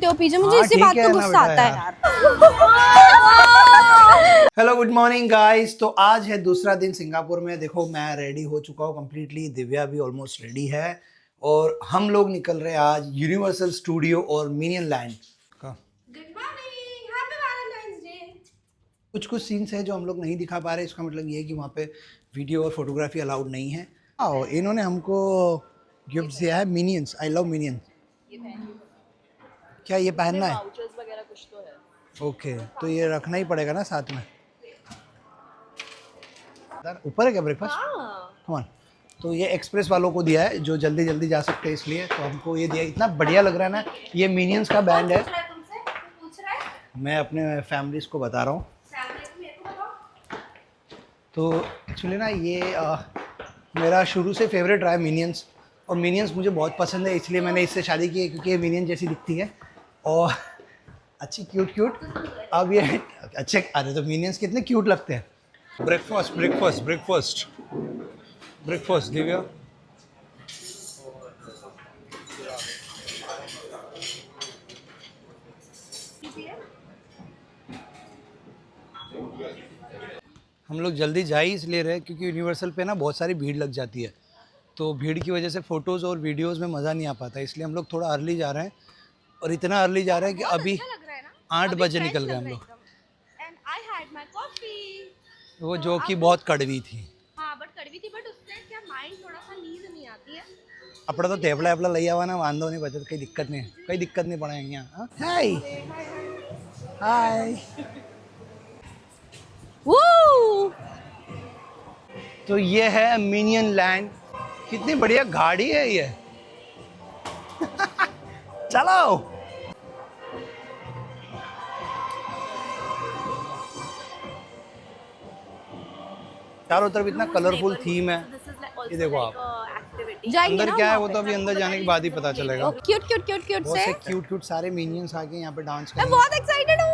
सुनते हो पीजे, मुझे इसी बात को गुस्सा आता है यार। Hello good morning guys. तो आज है दूसरा दिन सिंगापुर में। देखो मैं रेडी हो चुका हूँ कंप्लीटली, दिव्या भी ऑलमोस्ट रेडी है और हम लोग निकल रहे हैं आज यूनिवर्सल स्टूडियो और मिनियन लैंड का। Good morning, happy Valentine's day. कुछ सीन्स है जो हम लोग नहीं दिखा पा रहे, इसका मतलब ये है कि वहाँ पे वीडियो और फोटोग्राफी अलाउड नहीं है। आओ, इन्होंने हमको गिफ्ट दिया है मिनियंस। I love minion. क्या ये पहनना है? वगैरह कुछ तो है। ओके, तो ये रखना ही पड़ेगा ना साथ में। ऊपर है क्या ब्रेकफास्ट? Come on. तो ये एक्सप्रेस वालों को दिया है जो जल्दी जल्दी जा सकते हैं, इसलिए तो हमको ये दिया। इतना बढ़िया लग रहा है ना। ये मिनियंस का बैंड है। मैं अपने फैमिलीज को बता रहा हूँ। तो एक्चुअली ना ये मेरा शुरू से फेवरेट रहा है मिनियंस, और मिनियंस मुझे बहुत पसंद है, इसलिए मैंने इससे शादी की है क्योंकि ये मिनियन जैसी दिखती है और अच्छी क्यूट। अब ये अच्छे अरे तो मिनियंस कितने क्यूट लगते हैं। ब्रेकफास्ट दिव्या। हम लोग जल्दी जा ही इसलिए रहे क्योंकि यूनिवर्सल पे ना बहुत सारी भीड़ लग जाती है, तो भीड़ की वजह से फ़ोटोज़ और वीडियोज़ में मज़ा नहीं आ पाता, इसलिए हम लोग थोड़ा अर्ली जा रहे हैं। और इतना अर्ली जा रहे हैं कि अभी 8 बजे निकल गए हम लोग। वो जो कि बहुत कड़वी थी। हाँ बट कड़वी थी, बट उससे क्या माइंड थोड़ा सा नींद नहीं आती है। अपना तो थेपला वेपला लई आवा ना, वांदो नहीं बचत, कोई दिक्कत नहीं पड़ा यहाँ। हाय हाय। तो ये है मिनियन लैंड। कितनी बढ़िया गाड़ी है ये। चलो। चारों तरफ इतना कलरफुल थीम है। ये देखो आप अंदर क्या है वो तो अभी अंदर जाने के बाद ही पता चलेगा। क्यूट से क्यूट सारे मिनियंस आके यहाँ पे डांस कर। मैं बहुत एक्साइटेड हूँ।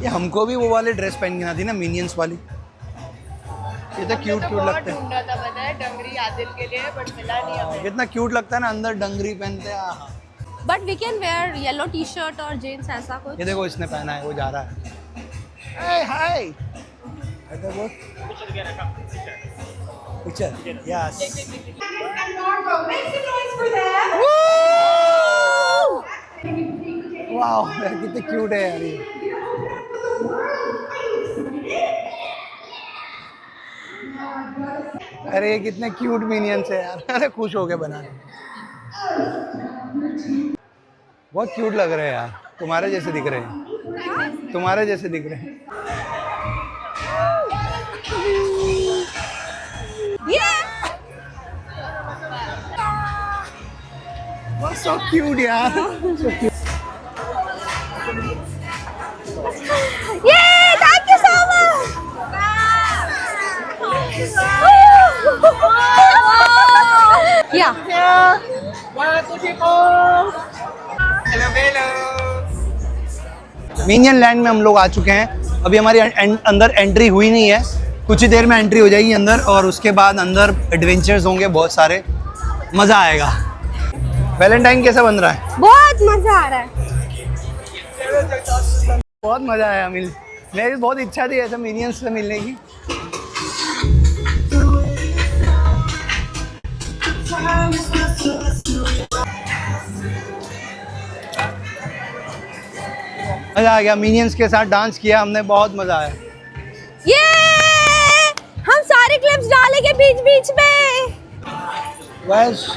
ये हमको भी वो वाले ड्रेस पहन के आती ना, मिनियंस वाली। ये तो क्यूट लगता है। ढूंढा था पता है डंगरी आदिल के लिए, बट मिला नहीं हमें। कितना क्यूट लगता है ना, अंदर डंगरी पहनते हैं। But we can wear yellow T shirt और जीन्स, ऐसा कुछ। ये देखो इसने पहना है, वो जा रहा है। हाय पिक्चर। यस। वाओ कितने क्यूट है यार ये। अरे ये कितने क्यूट मिनियंस है यार। अरे खुश हो गए बनाने। बहुत क्यूट लग रहे हैं यार, तुम्हारे जैसे दिख रहे हैं, तुम्हारे जैसे दिख रहे हैं। So cute यार। So cute. Yay! Thank you so much. Yeah. Minion land में हम लोग आ चुके हैं। अभी हमारी अंदर एंट्री हुई नहीं है, कुछ ही देर में एंट्री हो जाएगी अंदर, और उसके बाद अंदर एडवेंचर्स होंगे बहुत सारे, मज़ा आएगा। वैलेंटाइन कैसा बन रहा है? बहुत मजा आ रहा है। बहुत मजा आया मेरी बहुत इच्छा थी ऐसे मिनियंस से मिलने की। मजा आ गया, मिनियंस के साथ डांस किया हमने, बहुत मजा आया। ये हम सारे क्लिप्स डालेंगे बीच में। बस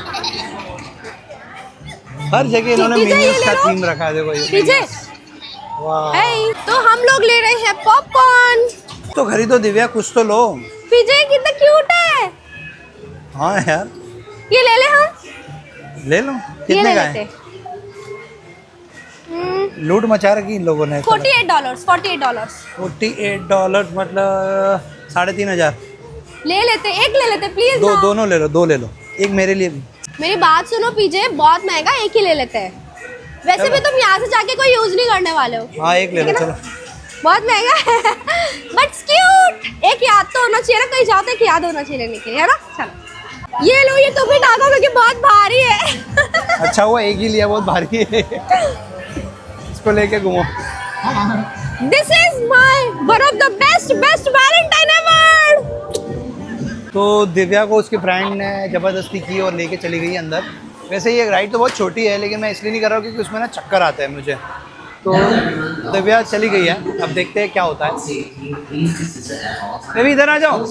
हर जगह इन्होंने मिनियंस का थीम रखा है। देखो ये पीछे। वाह। तो हम लोग ले रहे हैं पॉपकॉर्न। तो खरीदो दिव्या, कुछ तो लो। पीछे कितना क्यूट है। हाँ यार, ये ले ले हम। ले लो। कितने का है? लूट मचा रखी इन लोगों ने। $48। $48 मतलब 3,500। ले लेते, एक ले लेते प्लीज। दोनों ले लो, 2 ले लो, एक मेरे लिए भी। मेरी बात सुनो पीजे, बहुत महंगा, एक ही ले लेते हैं। वैसे भी तुम यहाँ से जाके कोई यूज नहीं करने वाले हो। हाँ एक ले लो चलो। बहुत महंगा है बट क्यूट। एक याद तो होना चाहिए ना, कहीं जाओ तो एक याद होना चाहिए लेने के लिए, है ना। चलो ये लो, ये तुम भी डालो क्योंकि बहुत भारी है अच्छा हुआ एक ही लिया, बहुत भारी है। इसको लेके घूमो। This is my one of the best Valentine ever. तो दिव्या को उसके फ्रेंड ने ज़बरदस्ती की और लेके चली गई अंदर। वैसे ये राइड तो बहुत छोटी है, लेकिन मैं इसलिए नहीं कर रहा हूँ क्योंकि उसमें ना चक्कर आता है मुझे। तो दिव्या चली गई है, अब देखते हैं क्या होता है। देवी इधर आ जाओ,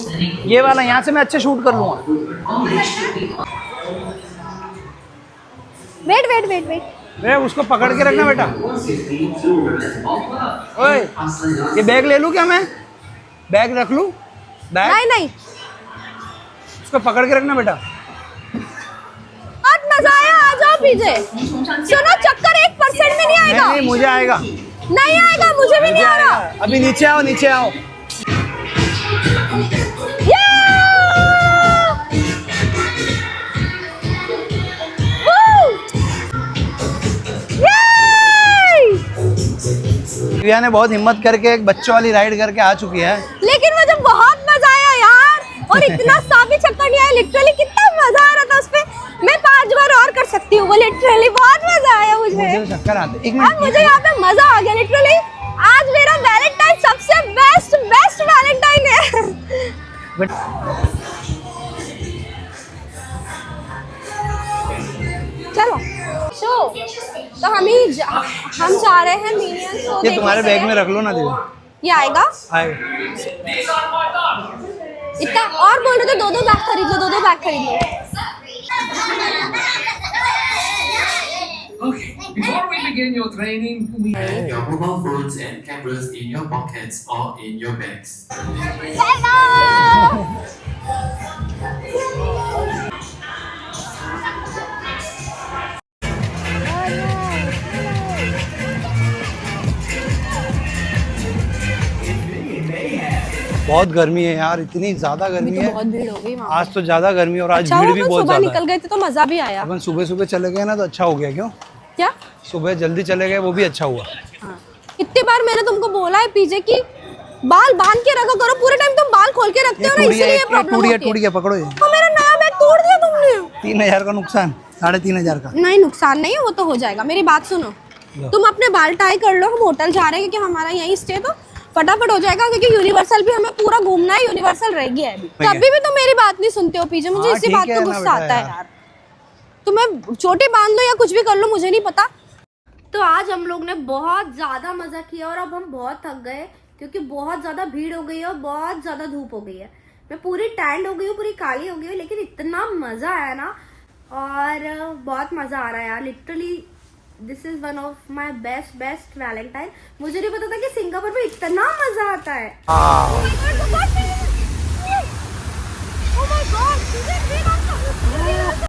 ये वाला यहाँ से मैं अच्छे शूट कर लूँगा। वेट वे उसको पकड़ के रखना बेटा। ओए, ये बैग ले लूँ क्या मैं? बैग रख लूँ? बैग नहीं उसको पकड़ के रखना बेटा। बहुत मजा आया, आ जाओ पीछे। सुनो, चक्कर 1% में नहीं आएगा। नहीं मुझे आएगा। नहीं आएगा, मुझे भी नहीं आ रहा। अभी नीचे आओ, नीचे आओ। दिव्या ने बहुत हिम्मत करके एक बच्चों वाली राइड करके आ चुकी है, लेकिन मुझे बहुत मजा आया यार, और इतना सा भी चक्कर नहीं आया। लिटरली कितना मजा आ रहा था उसपे। मैं 5 बार और कर सकती हूँ वो। लिटरली बहुत मजा आया मुझे। मुझे तो चक्कर आते। एक अब मिनट, मुझे यहाँ पे मजा आ गया। लिटरली आज मेरा वैलेंटाइन सबसे बेस्ट वैलेंटाइन है। चलो तो हम जा रहे हैं मिनियंस को। ये तुम्हारे बैग में रख लो ना दिव्या। ये आएगा इतना। और बोल रहे थे 2 बैग खरीद लो, 2 बैग खरीद लो। Okay, before we begin your training, we have your mobile phones and cameras in your pockets or in your bags. बहुत गर्मी है यार, इतनी ज्यादा गर्मी तो है। बहुत भीड़ हो गई वहाँ। आज तो ज्यादा गर्मी और आज अच्छा भीड़ हुआ भी अपन बहुत सुबह ज्यादा निकल गए थे तो मजा भी आया। अपन सुबह सुबह चले गए ना तो अच्छा हो गया। क्यों? क्या सुबह जल्दी चले गए वो भी अच्छा हुआ। हाँ। कितनी बार मैंने तुमको बोला है पीछे की बाल बांध के रखा करो। पूरे टाइम तुम बाल खोल के रखते हो ना, इसलिए प्रॉब्लम होती है। टूट गया, पकड़ो ये। तो मेरा नया बैग तोड़ दिया तुमने। 3000 का नुकसान, 3500 का। नहीं नुकसान नहीं है, वो तो हो जाएगा। मेरी बात सुनो, तुम अपने बाल टाई कर लो। हम होटल जा रहे हैं क्योंकि हमारा यहीं स्टे तो फटाफट हो जाएगा, क्योंकि यूनिवर्सल भी हमें पूरा घूमना है। यूनिवर्सल रह गया है अभी। कभी भी तो मेरी बात नहीं सुनते हो पीछे। मुझे इसी बात पे गुस्सा आता है यार। तुम्हें छोटे बांध लो या कुछ भी कर लो, मुझे नहीं पता। तो आज हम लोग ने बहुत ज्यादा मजा किया और अब हम बहुत थक गए क्योंकि बहुत ज्यादा भीड़ हो गई है और बहुत ज्यादा धूप हो गई है। मैं पूरी टैंड हो गई हूँ, पूरी काली हो गई हूँ, लेकिन इतना मजा आया ना, और बहुत मजा आ रहा है यार। Literally this is one of my best Valentine. मुझे नहीं पता था कि सिंगापुर में इतना मजा आता है।